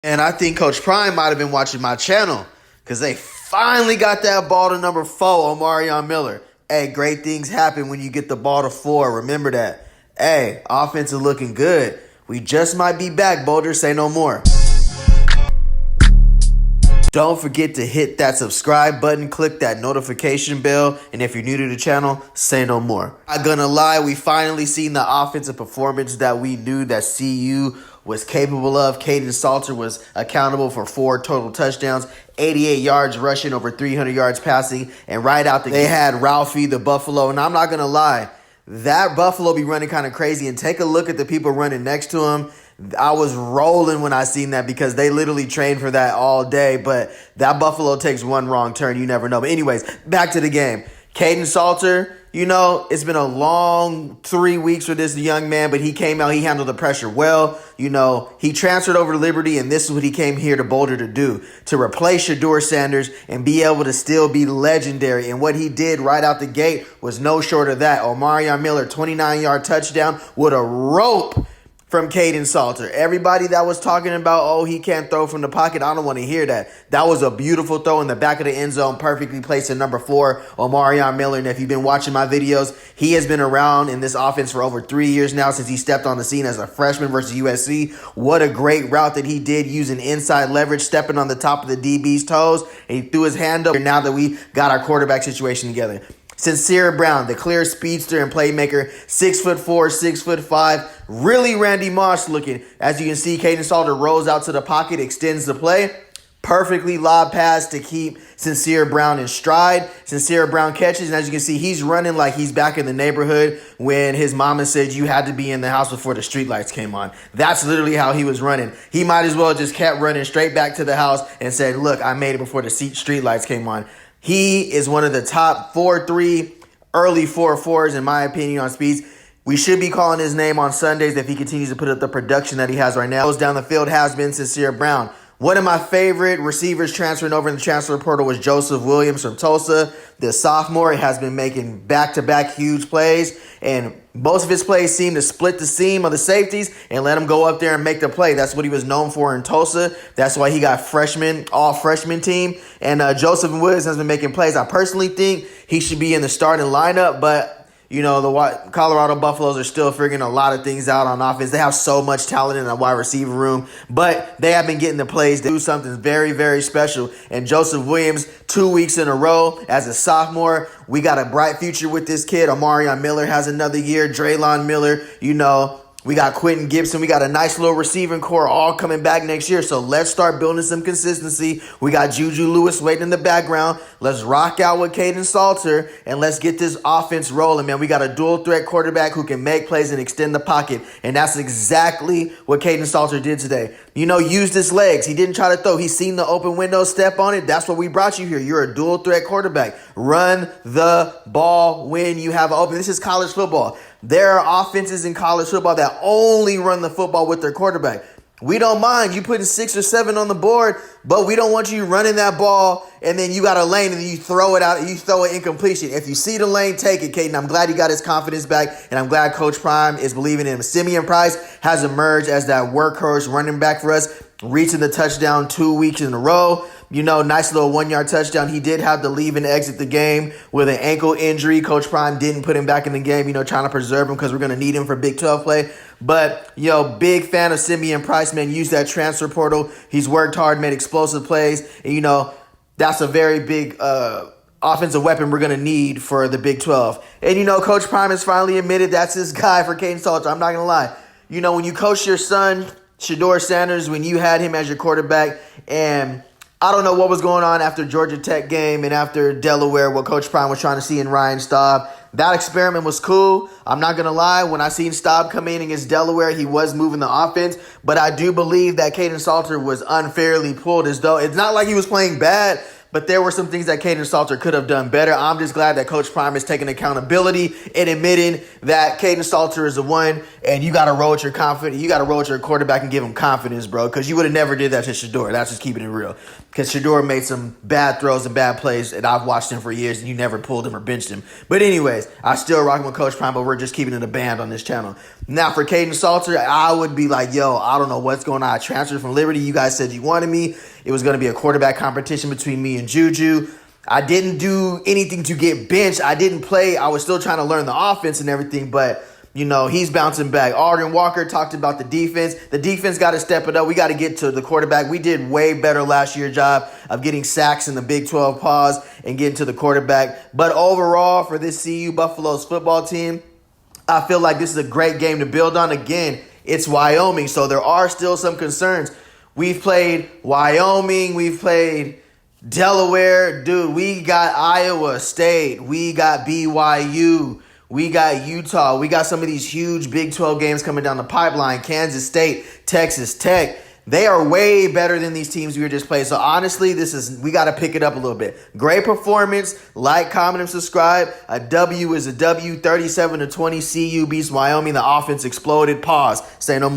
And I think Coach Prime might have been watching my channel because they finally got that ball to number 4, Omarion Miller. Hey, great things happen when you get the ball to 4. Remember that. Hey, offense is looking good. We just might be back, Boulder. Say no more. Don't forget to hit that subscribe button, click that notification bell, and if you're new to the channel, say no more. Not gonna lie, we finally seen the offensive performance that we knew that CU was capable of. Kaden Salter was accountable for 4 total touchdowns, 88 yards rushing, over 300 yards passing, and right out the gate, they had Ralphie the Buffalo, and I'm not gonna lie, that Buffalo be running kind of crazy, and take a look at the people running next to him. I was rolling when I seen that because they literally trained for that all day. But that Buffalo takes one wrong turn. You never know. But anyways, back to the game. Kaden Salter, you know, it's been a long 3 weeks for this young man, but he came out. He handled the pressure well. You know, he transferred over to Liberty, and this is what he came here to Boulder to do, to replace Shedeur Sanders and be able to still be legendary. And what he did right out the gate was no short of that. Omarion Miller, 29-yard touchdown with a rope from Kaden Salter. Everybody that was talking about, oh, he can't throw from the pocket, I don't want to hear that. That was a beautiful throw in the back of the end zone, perfectly placed in number 4, Omarion Miller. And if you've been watching my videos, he has been around in this offense for over 3 years now since he stepped on the scene as a freshman versus USC. What a great route that he did using inside leverage, stepping on the top of the DB's toes, and he threw his hand up now that we got our quarterback situation together. Sincere Brown, the clear speedster and playmaker, 6'4", 6'5", really Randy Moss looking. As you can see, Kaden Salter rolls out to the pocket, extends the play. Perfectly lob pass to keep Sincere Brown in stride. Sincere Brown catches, and as you can see, he's running like he's back in the neighborhood when his mama said you had to be in the house before the streetlights came on. That's literally how he was running. He might as well just kept running straight back to the house and said, look, I made it before the streetlights came on. He is one of the top 4.3 early 4.4s, in my opinion, on speeds. We should be calling his name on Sundays if he continues to put up the production that he has right now. Goes down the field has been Sincere Brown. One of my favorite receivers transferring over in the transfer portal was Joseph Williams from Tulsa. The sophomore has been making back-to-back huge plays, and most of his plays seem to split the seam of the safeties and let him go up there and make the play. That's what he was known for in Tulsa. That's why he got all-freshman team. And Joseph Williams has been making plays. I personally think he should be in the starting lineup, but you know, the Colorado Buffaloes are still figuring a lot of things out on offense. They have so much talent in the wide receiver room, but they have been getting the plays to do something very, very special. And Joseph Williams, 2 weeks in a row as a sophomore. We got a bright future with this kid. Omarion Miller has another year. Draylon Miller, you know. We got Quentin Gibson. We got a nice little receiving core all coming back next year. So let's start building some consistency. We got Juju Lewis waiting in the background. Let's rock out with Kaden Salter and let's get this offense rolling, man. We got a dual threat quarterback who can make plays and extend the pocket. And that's exactly what Kaden Salter did today. You know, used his legs. He didn't try to throw. He seen the open window, step on it. That's what we brought you here. You're a dual threat quarterback. Run the ball when you have an open. This is college football. There are offenses in college football that only run the football with their quarterback. We don't mind you putting 6 or 7 on the board, but we don't want you running that ball and then you got a lane and you throw it out and you throw it incompletion. If you see the lane, take it, Kaden. I'm glad he got his confidence back, and I'm glad Coach Prime is believing in him. Simeon Price has emerged as that workhorse running back for us, reaching the touchdown 2 weeks in a row. You know, nice little 1-yard touchdown. He did have to leave and exit the game with an ankle injury. Coach Prime didn't put him back in the game, you know, trying to preserve him because we're going to need him for Big 12 play. But, yo, big fan of Simeon Price, man. Use that transfer portal. He's worked hard, made explosive plays. And, you know, that's a very big offensive weapon we're going to need for the Big 12. And, you know, Coach Prime has finally admitted that's his guy for Kaden Salter. I'm not going to lie. You know, when you coach your son, Shedeur Sanders, when you had him as your quarterback, and I don't know what was going on after Georgia Tech game and after Delaware, what Coach Prime was trying to see in Ryan Staub. That experiment was cool. I'm not going to lie. When I seen Staub come in against Delaware, he was moving the offense. But I do believe that Kaden Salter was unfairly pulled, as though it's not like he was playing bad, but there were some things that Kaden Salter could have done better. I'm just glad that Coach Prime is taking accountability and admitting that Kaden Salter is the one, and you got to roll with your confidence. You got to roll with your quarterback and give him confidence, bro, because you would have never did that to Shedeur. That's just keeping it real. Because Shedeur made some bad throws and bad plays, and I've watched him for years, and you never pulled him or benched him. But anyways, I still rock with Coach Prime, but we're just keeping it a band on this channel. Now, for Kaden Salter, I would be like, yo, I don't know what's going on. I transferred from Liberty. You guys said you wanted me. It was going to be a quarterback competition between me and Juju. I didn't do anything to get benched. I didn't play. I was still trying to learn the offense and everything, but you know, he's bouncing back. Arden Walker talked about the defense. The defense got to step it up. We got to get to the quarterback. We did way better last year's job of getting sacks in the Big 12 pause and getting to the quarterback. But overall, for this CU Buffaloes football team, I feel like this is a great game to build on. Again, it's Wyoming, so there are still some concerns. We've played Wyoming. We've played Delaware. Dude, we got Iowa State. We got BYU. We got Utah. We got some of these huge Big 12 games coming down the pipeline. Kansas State, Texas Tech. They are way better than these teams we were just playing. So honestly, we got to pick it up a little bit. Great performance. Like, comment, and subscribe. A W is a W. 37-20. CU beats Wyoming. The offense exploded. Pause. Say no more.